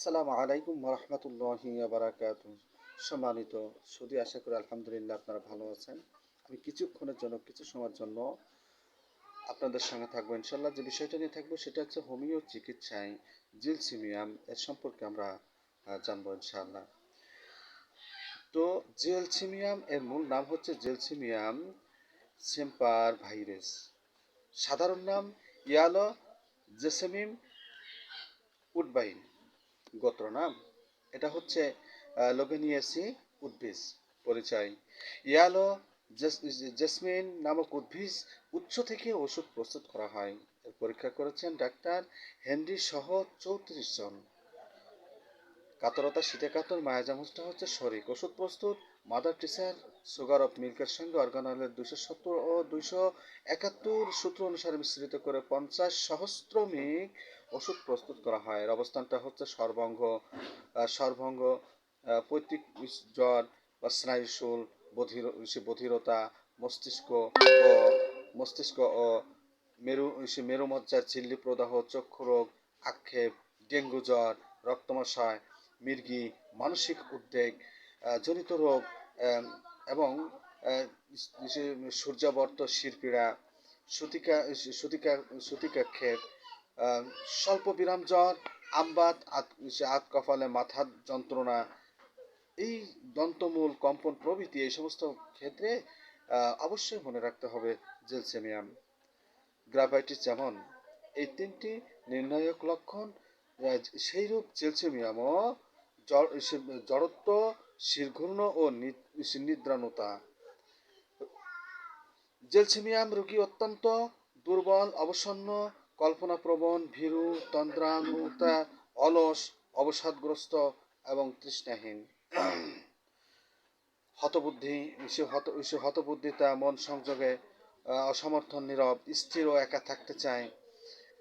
আসসালামু আলাইকুম রহমতুল্লাহি বারাকাতু। সম্মানিত সুদী, আশা করি আলহামদুলিল্লাহ আপনারা ভালো আছেন। আমি কিছুক্ষণের জন্য কিছু সময়ের জন্য আপনাদের সঙ্গে থাকবো ইনশাল্লাহ। যে বিষয়টা নিয়ে থাকবো সেটা হচ্ছে হোমিও চিকিৎসায় জিলসিমিয়াম এর সম্পর্কে আমরা জানবো ইনশাআল্লাহ। তো জিলসিমিয়াম এর মূল নাম হচ্ছে জিলসিমিয়াম সেম্পার ভাইরাস, সাধারণ নাম ইয়ালো জেসেমিম উডবাইন, গোত্র নাম এটা হচ্ছে লোভেনিয়াসি উদ্ভিদ। পরিচয়: ইয়ালো জেসমিন নামক উদ্ভিদ উৎস থেকে ওষুধ প্রস্তুত করা হয়। এর পরীক্ষা করেছেন ডাক্তার হেনরি সহ 34 জন। কাতরতা শীতে কাতর মায়া চামচটা হচ্ছে শরিক। ওষুধ প্রস্তুত: মাদার টিচার সুগার অফ মিল্কের সঙ্গে অর্গানলের 270 ও 271 সূত্র অনুসারে মিশ্রিত করে 50 সহস্রমিক ওষুধ প্রস্তুত করা হয়। এর অবস্থানটা হচ্ছে সর্বঙ্গ, পৈতৃক জ্বর বা স্নায়ুশূল, বধিরতা, মস্তিষ্ক ও মস্তিষ্ক ও মেরুমজ্জার ঝিল্লি প্রদাহ, চক্ষু রোগ, আক্ষেপ, ডেঙ্গু জ্বর, রক্তমশায়, মির্গি, মানসিক উদ্বেগ জনিত রোগ এবং সূর্যাবর্ত, শিরপীড়া, সুতিকাক্ষেপ, স্বল্প বিরাম জ্বর, আমবাত, আত কপালে মাথার যন্ত্রণা, এই দন্তমূল কম্পন প্রভৃতি এই সমস্ত ক্ষেত্রে অবশ্যই মনে রাখতে হবে জেলসেমিয়াম। গ্রাভাইটিস যেমন এই তিনটি নির্ণায়ক লক্ষণ, সেইরূপ জেলসেমিয়ামও জড়ত্ব, শিরঘূর্ণ ও নিদ্রাণতা। জেলসেমিয়াম রোগী অত্যন্ত দুর্বল, অবসন্ন, কল্পনাপ্রবণ, ভীরু, তন্দ্রান্বিতা, অলস, অবসাদগ্রস্ত এবং তৃষ্ণাহীন। হতবুদ্ধিতা, মন সংযোগে অসমর্থন, নীরব, স্থির ও একা থাকতে চায়,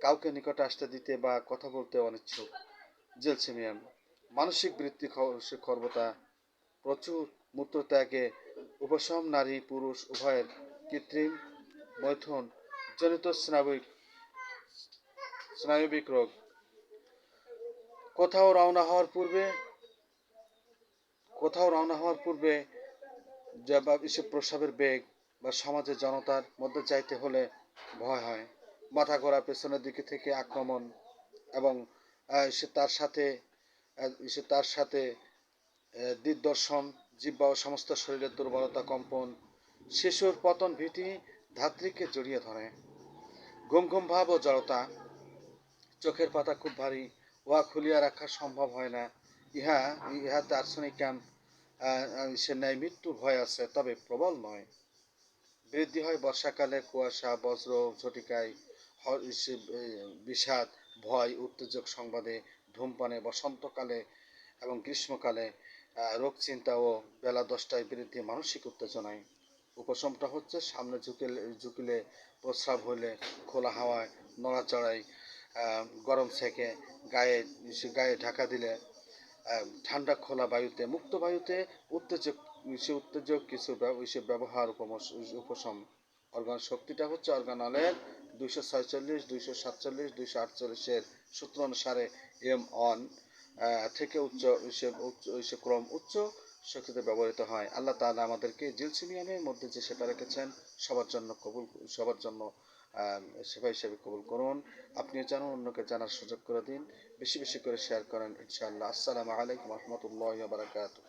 কাউকে নিকটে আসতে দিতে বা কথা বলতে অনিচ্ছুক। জেলসেমিয়াম মানসিক বৃত্তি খর্বতা, প্রচুর মূত্রত্যাগে উপশম, নারী পুরুষ উভয়ের কৃত্রিম মৈথুন জনিত স্নায়বিক রোগ। কোথাও রওনা হওয়ার পূর্বে প্রস্রাবের বেগ বা সমাজে জনতার মধ্যে যাইতে হলে ভয় হয়, মাথা ঘোরা, পেছনের দিকে থেকে আক্রমণ এবং তার সাথে দিগদর্শন, জিহ্বা ও সমস্ত শরীরের দুর্বলতা, কম্পন, শিশুর পতন ভীতি ধাত্রীকে জড়িয়ে ধরে, ঘুম ঘুম ভাব ও জড়তা, চোখের পাতা খুব ভারী, উহা খুলিয়া রাখা সম্ভব হয় না, ইহাতে আর্সেনিকাম ন্যায় মৃত্যুর ভয় আছে, তবে প্রবল নয়। বৃদ্ধি হয় বর্ষাকালে, কুয়াশা, বজ্র, ঝটিকায়, বিষাদ, ভয়, উত্তেজক সংবাদে, ধূমপানে, বসন্তকালে এবং গ্রীষ্মকালে, রোগ চিন্তা ও বেলা 10টায় বৃদ্ধি মানসিক উত্তেজনায়। উপশমটা হচ্ছে: সামনে ঝুঁকিলে, প্রস্রাব হইলে, খোলা হাওয়ায়, নড়াচড়ায়, গরম সেকে, গায়ে ঢাকা দিলে, ঠান্ডা খোলা বায়ুতে, মুক্ত বায়ুতে উত্তেজক কিছু ব্যবহার উপশম। অর্গান শক্তিটা হচ্ছে অর্গানলের 246, 247, 248 সূত্র অনুসারে M1 থেকে ক্রম উচ্চ শক্তিতে ব্যবহৃত হয়। আল্লাহ তাআলা আমাদেরকে জিলসিমিয়ামের মধ্যে যে সেবা রেখেছেন সবার জন্য সেবা হিসেবে কবুল করুন। আপনিও জানুন, অন্যকে জানার সুযোগ করে দিন, বেশি বেশি করে শেয়ার করেন ইনশাআল্লাহ। আসসালামু আলাইকুম রহমতুল্লাহি ওয়া বারাকাতুহু।